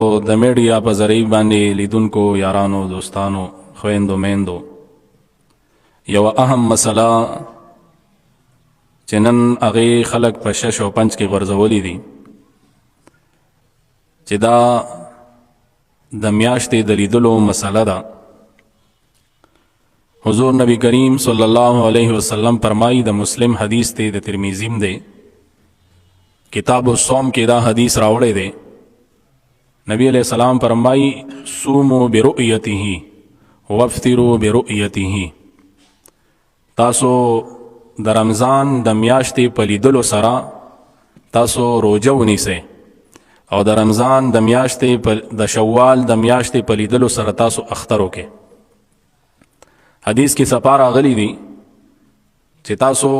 د میډیا په ذریعه باندې لیدونکو یارانو دوستانو خويندو میندو یو اهم مسله چې نن هغې خلک په شش او پنج کې غورځولي دي چې دا د میاشتې د لیدلو مسله ده. حضور نبی کریم صلی الله علیه وسلم فرمایي، د مسلم حدیث دی، د ترمذی دی، کتاب الصوم کې دا حدیث راوړی دی. نبی علیہ السلام فرمائی صوموا برؤیته وافطروا برؤیته. تاسو د رمضان د میاشتې په لیدلو سره تاسو روژه ونیسئ او د رمضان د میاشتې د شوال د میاشتې په لیدلو سره تاسو اختر وکئ. حدیث کې صفا راغلی دی چې تاسو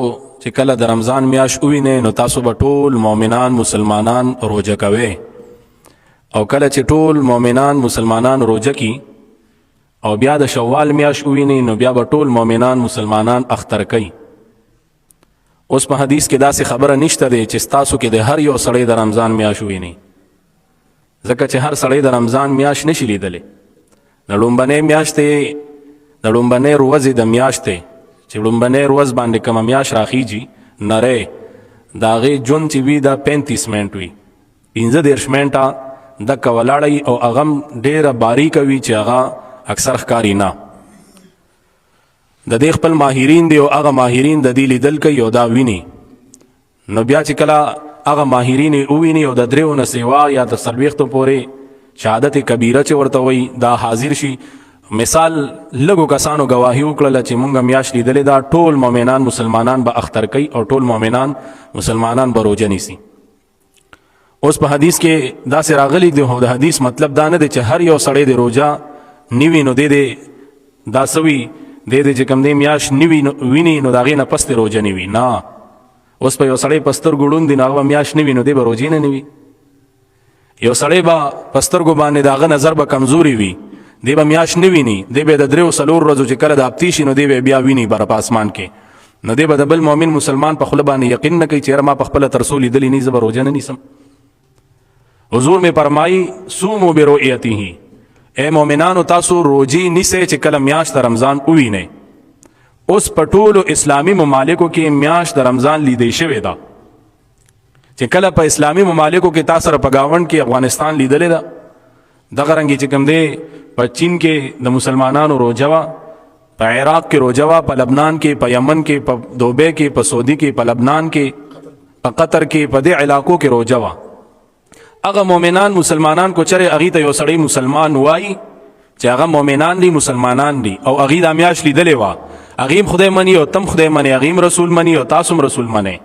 چې کله د رمضان میاشت ووینئ نو تاسو به ټول مؤمنان مسلمانان روژه کوئ، او کله چې ټول مؤمنان مسلمانان روژه کی او بیا د شوال میاشت وویني نو بیا به ټول مؤمنان مسلمانان اختر کوي. اوس په حدیث کې داسې خبره نشته دی چې ستاسو کې د هر یو سړی د رمضان میاشت وویني، ځکه چې هر سړی د رمضان میاشت نشي لیدلی. د لومبنۍ میاشتې د لومبنۍ ورځې د میاشتې چې لومبنۍ ورځ باندې کومه میاشت راخیږي نری د هغې جون چې وي دا 35 منټ وي، 15 منټه دکه ولاړی او اغم ډیره باریک وي چې هغه اکثر ښکاري نه. د دې خپل ماهرین دی او هغه ماهرین د دې لیدل کوي او دا ویني. نو بیا چې کله هغه ماهرین وویني او د دریو نه سیوا یا د څلوېښتو پورې شهادت کبیره چې ورته وایي دا حاضر شي. مثال لږو کسانو ګواهي وکړله چې مونږ میاشت لیدلې دا ټول مؤمنان مسلمانان به اختر کوي او ټول مؤمنان مسلمانان به روژه نیسي. اوس په حدیث کې داسې راغلی دی، خو د حدیث مطلب دا نه دی چې هر یو سړی د روژه نیوي نو دی دا سوي دی چې کوم دی میاشت نیوي ویني نو د هغې نه پس دی روژه نیوي. نه، اوس په یو سړی په سترګو ړوند دی نو هغه به میاشت نیوي نو دی به روژې نه نیوي. یو سړی به په سترګو باندې د هغه نظر به کمزوري وي، دی به میاشت نه ویني، دی به د دریو څلور ورځو چې کله د هفتې شي نو دی به بیا ویني بره په اسمان کې. نو دی به د بل مؤمن مسلمان په خوله باندې یقین نه کوي چې یاره ما په خپله تر څو لیدلي نه زه به روژه نه نیسم. حضور میں فرمائی صوموا برؤیته، اے مومنانو تاسو روجی نیسئ چې کله میاشت د رمضان ووینئ. اوس په ټولو اسلامي ممالکو کې میاشت د رمضان لیدی شوې ده، چې کله په اسلامي ممالکو کې تاسو سره په ګاونډ کې افغانستان لیدلې ده، دغه رنګې چې کوم دی په چین کې د مسلمانانو روژه وه، په عراق کې روژه وه، په لبنان کې، په یمن کې، په دوبۍ کې، په سعودي کې، په لبنان کې، په قطر کې، په دې علاقو کې روژه وه. هغه مؤمنان مسلمانان کو چرې هغې ته یو سړی مسلمان وایي چې هغه مؤمنان دي مسلمانان دي او هغې دا میاشت لیدلې وه، هغې هم خدای مني او تم خدای مني، هغې هم رسول مني او تاسو هم رسول منئ.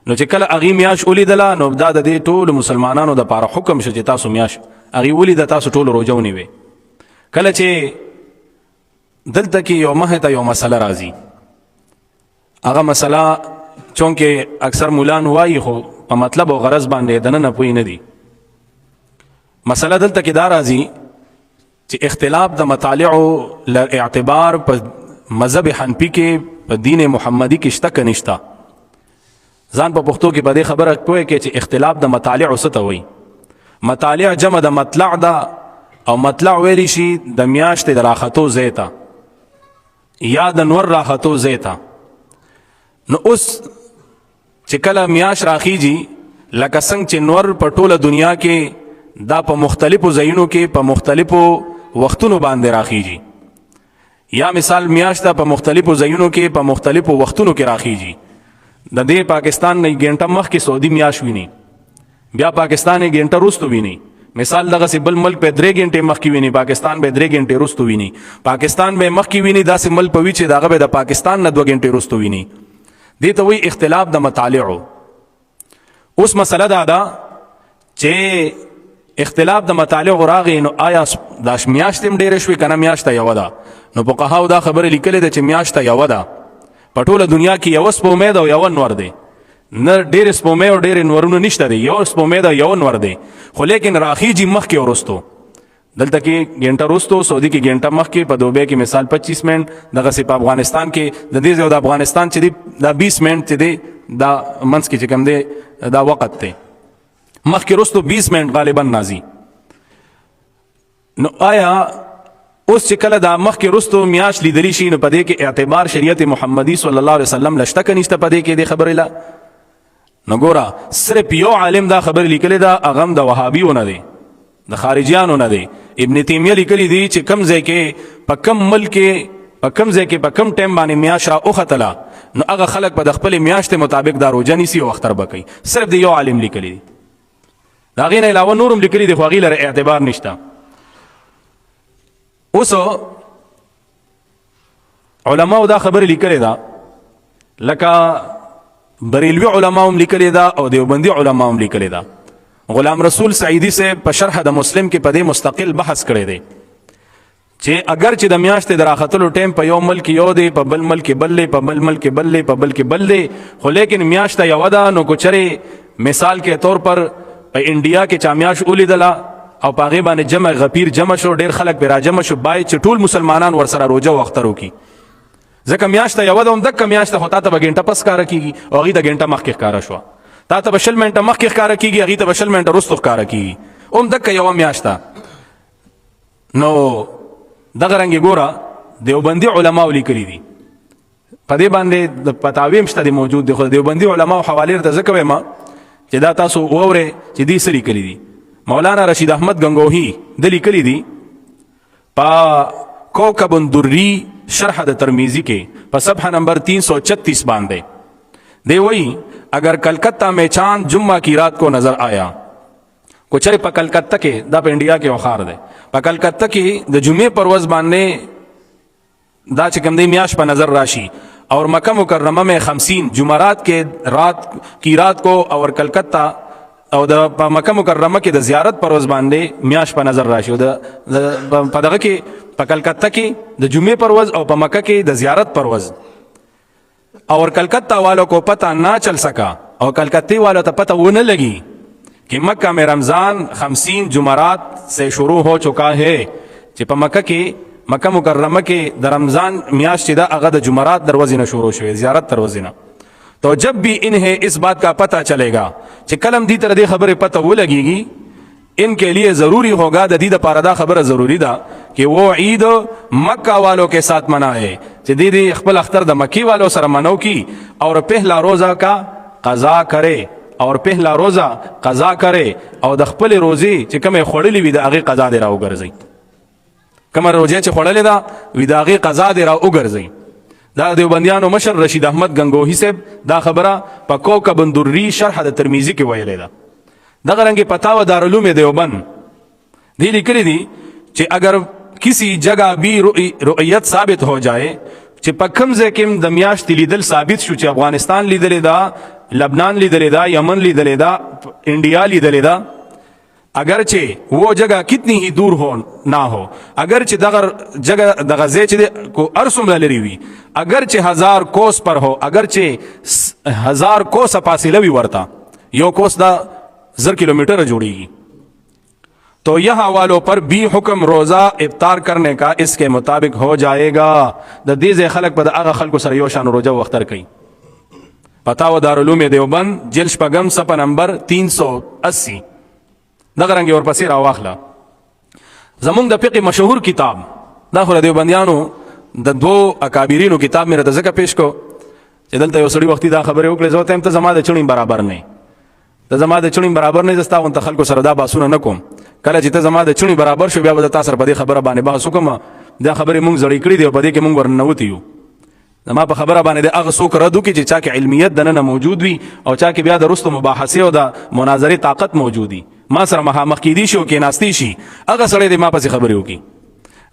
نو چې کله هغې میاشت ولیدله نو دا د دې ټولو مسلمانانو دپاره حکم شو چې تاسو میاشت هغې ولیده تاسو ټولو روژه ونیوئ. کله چې دلته کې یو مخې ته یو مسله راځي، هغه مسله چونکې اکثر مولان وایي خو په مطلب او غرض باندې دننه پوهې نه دي. مسله دلته کې دا راځي چې اختلاف د مطالعو له اعتبار په مذهب حنفي کې په دین محمدي کې شته که نشته. ځان په پښتو کې په دې خبره پوه کې چې اختلاف د مطالعو څه ته وایي. مطالع جمع د مطلع ده او مطلع ویلی شي د میاشتې د راختو ځای ته یا د نور راختو ځای ته. نو اوس چې کله میاشت راخیږي لکه څنګه چې نور په ټوله دنیا کې دا په مختلفو ځایونو کې په مختلفو وختونو باندې راخیږي، یا مثال میاشت په مختلفو ځایونو کې په مختلفو وختونو کې راخیږي. د دې پاکستان نه ګنټه مخکې سعودي میاشت ویني، بیا پاکستان یې ګنټه وروسته ویني. مثال دغسې بل ملک به 3 ګنټې مخکې ویني، پاکستان به 3 ګنټې وروسته ویني. پاکستان به مخکې ویني، داسې ملک به وي چې د هغه به د پاکستان نه 2 ګنټې وروسته ویني. دې ته وایي اختلاف د مطالعو. اوس مسله دا ده چې اختلاف د مطالعو راغی نو آیا دا میاشت هم ډېره شوې که نه میاشته یوه ده؟ نو فقهاو دا خبره لیکلې ده چې میاشته یوه ده. په ټوله دنیا کې یوه سپومۍ ده او یوه نور دی، نه ډېرې سپومۍ او ډېرې نورونه نشته دی، یوه سپومۍ ده یوه نور دی، خو لیکن راخیږي مخکې وروستو. دلته کې ګنټه وروستو، سعودي کې ګنټه مخکې، په دوبۍ کې مثال 25 منټ، دغسې په افغانستان کې د دې ځای د افغانستان چې دی دا 20 منټ چې دی دا منځ کې چې کوم دی دا وخت دی، مخکې وروستو 20 منټ غالبا نازي. نو آیا اوس چې کله دا مخکې رستو میاش لیدلی شي نو په دې کې اعتبار شریعت محمدي صلی الله علیه وسلم لشته که نشته په دې کې دې خبرې لا؟ نو ګوره صرف یو عالم دا خبرې لیکلې ده، هغه هم د وهابیو نه دی، د خارجیانو نه دی. ابن تیمیه لیکلی دی چې کم ځای کې په کم ملک کې په کم ځای کې په کم ټایم باندې میاش را وختله نو هغه خلک به د خپلې میاشتې مطابق دا روژه نیسي او اختر به کوي. صرف د یو عالم لیکلی دی، د هغې نه علاوه نور هم لیکلي دی خو هغې لره اعتبار نشته. اوس علماو دا خبرې لیکلې ده، لکه بریلوي علماو هم لیکلې ده او دیوبندي علماو هم لیکلې ده. غلام رسول سعیدی سے په شرح د مسلم کې په دې مستقل بحث کړی دی چې اگر چې د میاشتې د راختلو ټایم په یو ملک یو دی، په بل ملک بل دی، په بل ملک بل دی، په بل کې بل دی، خو لیکن میاشته یوه ده، نو که چرې مثال کې طور پر په انډیا کې چا میاشت ولیدله او په هغې باندې جمع غفیر جمع شو، ډېر خلک پرې راجمع شو، باید چې ټول مسلمانان ورسره روژه او اختر وکړي. ځکه میاشته یوه ده، همدقه میاشته خو تا ته به ګنټه پس ښکاره کېږي او هغې ته ګنټه مخکې ښکاره شوه، تا ته به 20 منټه مخکې ښکاره کېږي، هغې ته به 20 منټه وروستو ښکاره کېږي، همدقه یوه میاشت ده. نو دغه رنګې ګوره دیوبندي علماو لیکلي دي، په دې باندې د فتاوی هم شته دی موجود دی، خو د دیوبندي علماو حوالې ته ځکه وایم چې دا تاسو واورئ چې دوی څه لیکلي دي. مولانا رشید احمد گنگوهی د لیکلي دي په کوكب الدری شرح د ترمیزی کې په صفحه نمبر 336 باندې دی وایي اگر کلکتہ میں چاند جمعہ کی رات کو نظر آیا، کو چرې په کلکتہ کې دا په انډیا کې یو ښار دی، په کلکتہ کې د جمعې پر ورځ باندې دا چې کوم دی میاشت په نظر راشي اور مکہ مکرمہ میں 50 جمعرات کے رات کو اور کلکتہ او د مکہ مکرمه کې د زیارت پر ورځ باندې میاشت په نظر راشي، په دغه کې په کلکتہ کې د جمعې پر ورځ او په مکہ کې د زیارت پر ورځ، اور کلکتہ والوں کو پتہ نہ چل سکا اور کلکتے والوں تو پتہ وہ نہ لگی کہ مکہ میں رمضان 50 جمعرات سے شروع ہو چکا ہے، چې په مکہ کې مکہ مکرمه کې د رمضان میاشت چې دا هغه د جمعرات دروازې نه شروع شوې، زیارت دروازې نه. تو جب بھی انہیں اس بات کا پتہ چلے گا چې کلم دی تر دې خبره پتہ ولګيږي، ان کے لیے ضروری ہوگا د دې لپاره دا خبره ضروری ده کہ وہ عید مکہ والوں کے ساتھ منائے، چې دې خپل اختر د مکی والوں سره منو کی اور پہلا روزہ کا قضا کرے، اور پہلا روزہ قضا کرے او د خپل روزي چې کومه خوړلې وي د هغه قضا دی راو ګرځي، کومه روزه چې خوړلې ده وي د هغه قضا دی راو ګرځي. دا دیوبندیانو مشر رشید احمد گنگوهی صاحب دا خبره په کوكب الدری شرح د ترمیزی کې ویلې ده. دغه رنګ فتاوا دارالعلوم دیوبند دی لیکلي دي چې اگر کسی جگہ بھی رؤیت ثابت ہو جائے، چې په کوم ځای کې د میاشتې لیدل ثابت شو چې افغانستان لیدلې ده، لبنان لیدلې ده، یمن لیدلې ده، انډیا لیدلې ده، اگرچہ وہ جگہ کتنی ہی دور ہو نہ ہو، اگرچہ جگہ دغه ځای چې کو ارسم لري وي، اگرچہ 1000 کوس پر ہو، اگرچہ 1000 کوس فاصله وي ورته، یو کوس دا 1000 کلومیٹر جوړیږي، تو یہاں والوں پر بھی حکم روزہ افطار کرنے کا اس کے مطابق ہو جائے گا. د دې ځای خلک په هغه خلکو سره یو شان روزه او اختر کوي. فتاوا دارالعلوم دیوبند جلد شپږم صفحه نمبر 380 دغه رنګ ورپسې راواخله. زمونږ د فقه مشهور کتاب دا خو د دیوبندیانو د دوو اکابرینو کتاب مې راته ځکه پیش کو چې دلته یو سړي وختي دا خبرې وکړې، زه ورته وایم ته زما د چڼې برابر نه یې، ته زما د چڼې برابر نه یې، زه ستا غونته خلکو سره دا بحثونه نه کوم. کله چې ته زما د چڼې برابر شو بیا به د تا سره په دې خبره باندې بحث وکړم. دا خبرې مونږ زړې کړي دي او په دې کې مونږ ورننوتي یو. زما په خبره باندې د هغه څوک رد وکړي چې چا کې علمیت دننه موجود وي او چا کې بیا د وروستو مباحثې او د مناظرې طاقت موجود وي، ما سره مخامخ کیدی شي او کېناستی شي، هغه سړی دې ما پسې خبرې وکړي.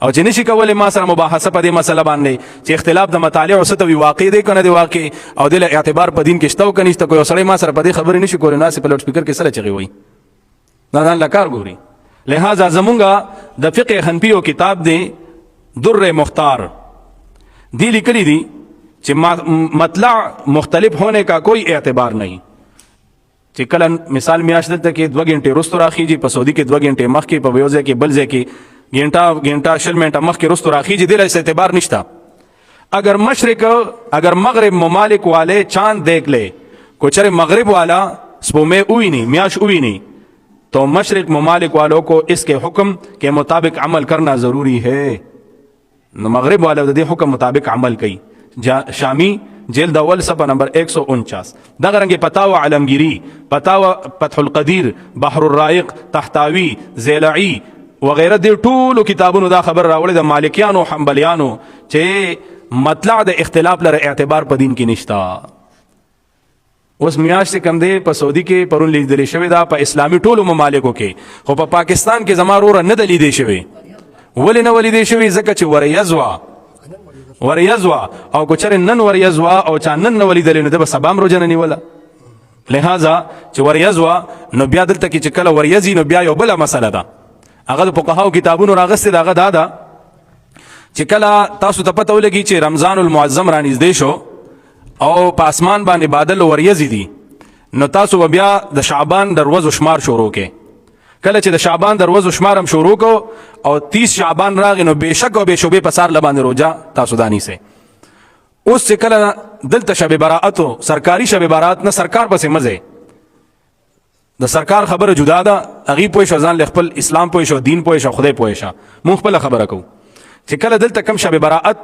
او چې نشي کولی ما سره مباحثه په دې مسله باندې چې اختلاف د مطالعو څه ته وي، واقع دی که نه دی واقع، او دې له اعتبار په دین کې شته او که نشته، یو سړی ما سره په دې خبرې نشي کولی، ناسې په لوډ سپیکر کې سره چغې وایي، دا ځان له کار ګوري. لہذا زمونږ د فقه حنفیو کتاب دی در مختار دی لیکلی دی چې مطلع مختلف ہونے کا کوئی اعتبار نہیں، چې کله مثال میاشت دلته کې 2 غنټې وروسته راخیږي، په سعودي کې 2 غنټې مخکې، په یو ځای کې بل ځای کې غنټه 20 منټه مخکې وروسته راخیږي، دې له اعتبار نشته. اگر مغرب ممالک والے چاند دیکھ لے، کو چرے مغرب والا سپومے اوینی میاش اوینی، तो मशरिक ममालिक वालों को इसके हुक्म के मुताबिक अमल करना ज़रूरी है। मगरिब वाले दे हुक्म मुताबिक अमल कई। शामी जेल अव्वल सफ़ा नंबर 149। दगा रंगे पतावा आलमगिरी, पतावा फतहुल क़दीर, बहरुर राइक़, तहतावी, ज़ेलई वगैरह दे टूल किताबों दा खबर रावड़े द मालिकियानो हम्बलियानो चे मतला द इख्तिलाफ लर एतबार पदीन की निश्ता। उस मियाश से कम दे प सऊदी के परुन लीदले शवे दा प इस्लामी टोल ममालिकों के हो प पाकिस्तान के जमारोर न दली दे शवे वली न वली दे शवे ज़का च वरयज़वा और कुचरे नन वरयज़वा और चा नन न वली दले न दब सबाम रोजन नहीं वाला लिहाजा च वरयज़वा न ब्या दल तक चकला वरयज़ी न ब्या यो बला मसला दा अगर फुक़हाओ किताबों रागस से दागा दादा चिकला तासु तपतो लगी चे रमज़ानुल मुअज़्ज़म रानीज़ देशो और पासमान बाने बादल वरयज़ी दी न तासु ब्या द शाबान दरवज़ उशमार शुरू के कल चे द शाबान दरवज़ उशमार हम शुरू को और 30 शाबान राग नो बेशक और बेशुबे पसार लबान रोजा तासुदानी से उस चिकला दिल तशब बराअत हो सरकारी शब बराअत न सरकार पसे मजे द सरकार खबर जुदा दा अगी पोइश अजान लखपल इस्लाम पोइश और दीन पोइश और खुदे पोइशा मुखपल खबर को चिकला दिल तकम शब बराअत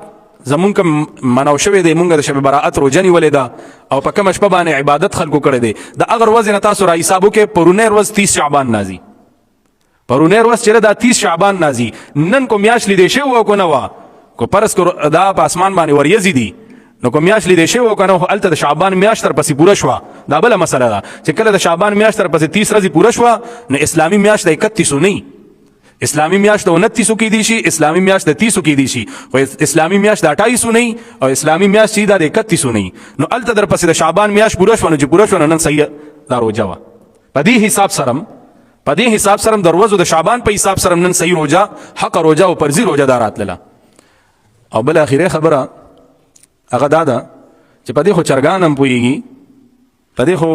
जमुन कम मनावशवे दे मुंगा द शब बराअत रोजनी वले दा और पक्कम अशबाने इबादत खल को करे दे द अगर वज़ नतासु राइसाबु के परुनेर वज़ 30 शाबान नाजी परुनेर वज़ चले दा 30 शाबान नाजी नन को म्याश ली देशे हुआ को नवा को परस को दा आसमान बाने वरयज़ी दी नो को म्याश ली देशे वो कनो अलत द शाबान म्याश तर पसी पूरा शवा दा बला मसला दा चिकला द शाबान म्याश तर पसी 30 रजी पूरा शवा न इस्लामी म्याश द 31 नहीं इस्लामी म्याश द 29 की दीशी इस्लामी म्याश द 30 की दीशी और इस्लामी म्याश द 28 नहीं और इस्लामी म्याश सीधा द 31 नहीं नो अलत दर पसी द शाबान म्याश पूरा शवा न पूरा शवा न सही दा रोजा पदी हिसाब सरम दरवज़ द शाबान पे हिसाब सरम न सही रोजा हक रोजा और परजी रोजा दारात लला और बल आखिर खबर अगर दादा चे पदे खो चरगान हम पुएगी पदे खो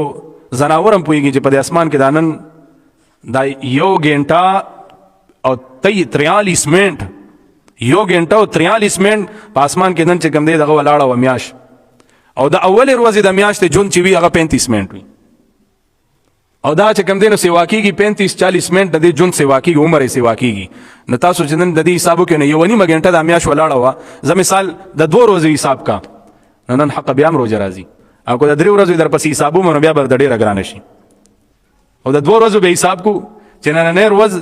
जनावर हम पुएगी चे पदे आसमान के दानन दा यो घंटा और 43 मिनट यो घंटा और 43 मिनट आसमान के दन चे कम दे दगा वलाड़ा व म्याश और दा अव्वल रोज़े दा म्याश ते जुन चिवी अगर 35 मिनट हुई और दा चे कम दे न सेवाकी की 35-40 मिनट नदी जुन सेवाकी की उम्र है सेवाकी की नतासु चंदन ददी हिसाबो के ने योनी मगंटा दा म्याश वलाड़ा हुआ ज मिसाल द 2 रोज़े हिसाब का नन हक ब्याम रोजा राजी आपको द 3 रोज़े इधर पसी हिसाबो मन ब्या बर दडे रगरानशी और द 2 रोज़े बे हिसाब को चेना ने रोज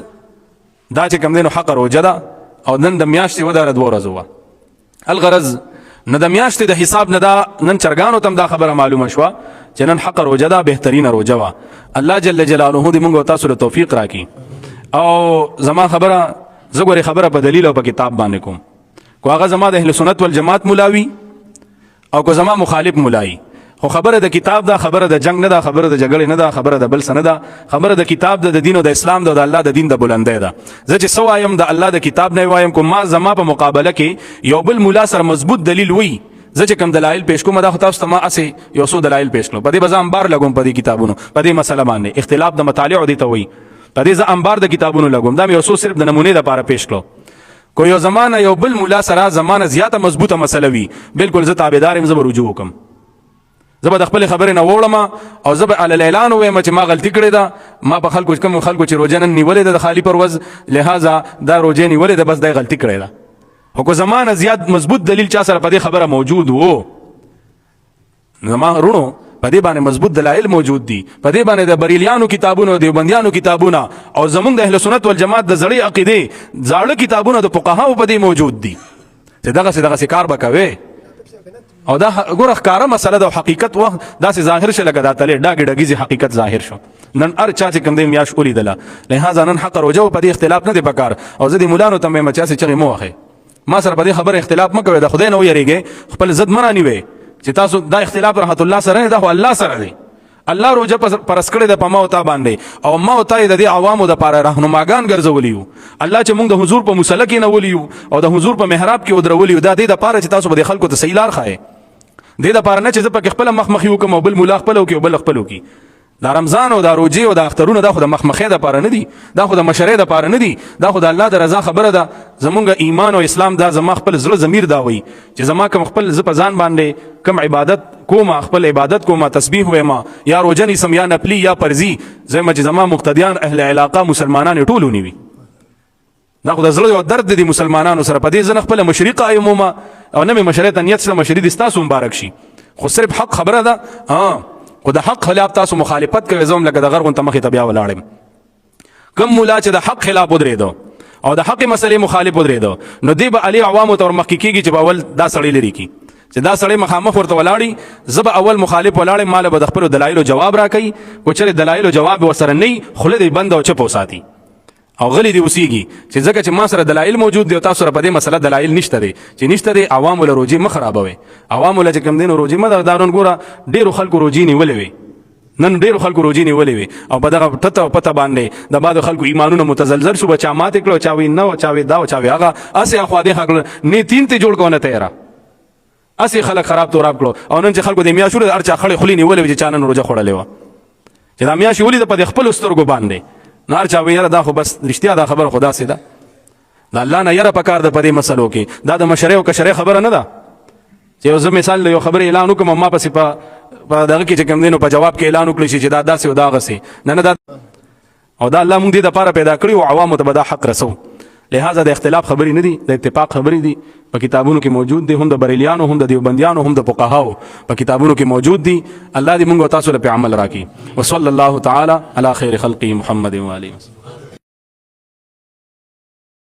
दा चे कम दे न हक रोजा दा और नन द म्याश से वदा 2 रोज़ हुआ अल गरज न द म्याश द हिसाब न दा नन चरगानो तम दा खबर मालूम शवा चनन हक रोजा दा बेहतरीन रोजा वा अल्लाह जल्ल जलालुहु दी मुंगो तासुल तौफीक राकी और जमा खबर ज़गोरे खबर पर दलील और किताब बाने को आगा जमा अहले सुन्नत वल जमात मुलावी और को जमा मुखालिफ मुलाई हो खबर द किताब दा खबर द जंग न दा खबर द जगड़े न दा खबर द बल सन दा खबर द किताब द दीन द इस्लाम द अल्लाह द दीन द बुलंदे दा जज सो आयम द अल्लाह द किताब ने वायम को मा जमा पर मुकाबला के योबल मुला सर मजबूत दलील हुई जज कम दलाइल पेश को मदा खुता तमा असे योसो दलाइल पेश लो पदे बजा अंबार लगों पदी किताबों पदे मसला मानने इख्तिलाफ द मतालिअ दी तवई पदे ज अंबार द किताबों लगों दा योसो सिर्फ द नमूने द पारा पेश लो कोई जमाना यो बिल मुला सरा जमाना ज्यादा मजबूत मसलवी बिल्कुल ज ताबेदार जब रुजू हुकम जब दखल खबर न वोड़मा और जब अल ऐलान हुए मच मा गलती करे दा मा बखल कुछ कम खल कुछ रोजन निवले द खाली पर वज लिहाजा दा रोजे निवले द बस दा गलती करे दा हो जमाना ज्यादा मजबूत दलील चा सर पदे खबर मौजूद हो जमा रुणो पदे बाने मजबूत दलाइल मौजूद दी पदे बाने द बरेलियानो किताबों देवबंदियानो किताबों और जमुन द अहले सुन्नत वल जमात द जड़ी अकीदे जाड़ किताबों द फुकाहा पदे मौजूद दी सिदा से कार बकावे और दा गोरख कार मसला द हकीकत व दा से जाहिर से लगा तले डागे डगी से हकीकत जाहिर शो नन अर चाचे कम दे म्याश ओली दला लिहाजा नन हक रोजो पदे इख्तिलाफ न दे बकार और जदी मुलानो तमे मचा से चगे मोखे मा सर पदे खबर इख्तिलाफ मकवे दा खुदे नो यरीगे खपल जद मना निवे चितासु दा इख्तिलाफ रहमतुल्लाह सर दा अल्लाह सर दे अल्लाह रोजा परस्कड़े द पमा होता बांधे और मा होता है दे आवाम द पारा रहनुमागान गर्जवलियु अल्लाह चे मुंग द हुजूर पर मुसल्ला की नवलियु और द हुजूर पर मेहराब की उदरवलियु दा दे द पारा चितासु बदे खल को त सहीलार खाए दे द पारा न चे ज पर खपल मखमखी हुकम बिल मुलाख पलो की बल खपलो की दा रमजान और दा रोजे और दा अख्तरून दा खुद मखमखे दा पारा नदी दा खुद मशरे दा पारा नदी दा खुद अल्लाह दा रजा खबर दा जमुंगा ईमान और इस्लाम दा जमा खपल ज़र ज़मीर दा हुई जे जमा का खपल ज पजान बांधे کم عبادت کوم خپل عبادت کوم تسبیح وما یا روزه نیسم یا نفلی یا فرضی زما چې زما مقتدیان اهل علاقه مسلمانان ټول ونیوي دا خو د زړه یو درد دی مسلمانانو سره په دې ځنه خپل مشرق ایموما او نه مشرق نیت سره مشرق تاسو مبارک شي خو صرف حق خبره ده خو د حق خلاف تاسو مخالفت کوي زوم لکه د غرغون تمخې ته بیا ولاړم کم مولا چې د حق خلاف ودرېدو او د حق مسلې مخالف ودرېدو نو دی به علي عوامو ته ورمخکې کېږي چې به اول دا سړی لري کی چې دا سړی مخامخ ورته ولاړي زه به اول مخالف ولاړم ماله به د خپلو دلایلو جواب راکوي که چېرې دلایلو جواب ورسره نه وي خوله دې بنده او چپ وساتي او غلی دی اوسیږي چې ځکه چې ما سره دلایل موجود دي او تاسو سره په دې مسله دلایل نشته دی چې نشته دی عوامو له روجې مه خرابوئ عوامو له چې کوم دی نو روجې مه دارون ګوره ډېرو خلکو روجې نیولې وي نن ډېرو خلکو روجې نیولې وي او په دغه ټته او پته باندې د بعضو خلکو ایمانونه متزلزل شو به چا ماتې کړو چا وی نه او چا وی دا او چا وی هغه هسې اخوا دېخوا کړل نیتین ته جوړ کړو نه تیاره هسې خلک خراب توراب کړو او نن چې خلکو د میاشتو هر چا خړې خولې نیولې وي چې چا نن روژه خوړلې وه چې دا میاشتې ولیده په دې خپلو سترګو باندې نو هر چا وی یاره دا خو بس رښتیا دا خبره خو داسې ده د الله نه یره پکار ده په دې مسلو کې دا د مشرۍ او کشرۍ خبره نه ده چې یو زه مثال د یو خبرې اعلان وکړم او ما پسې په دغه کې چې کوم دی نو په جواب کې اعلان وکړی شي چې دا داسې او دا هغسې نه دا او دا الله مونږ دې دپاره پیدا کړي او عوامو ته به دا حق رسو لہذا د اختلاف خبرې نه دي د اتفاق خبرې دي په کتابونو کې موجود دي هم د بریلیانو هم د دیوبندیانو هم د فقهاو په کتابونو کې موجود دي الله دې مونږ او تاسو له په عمل راکړي وصلی الله تعالی علی خیر خلقه محمد و آله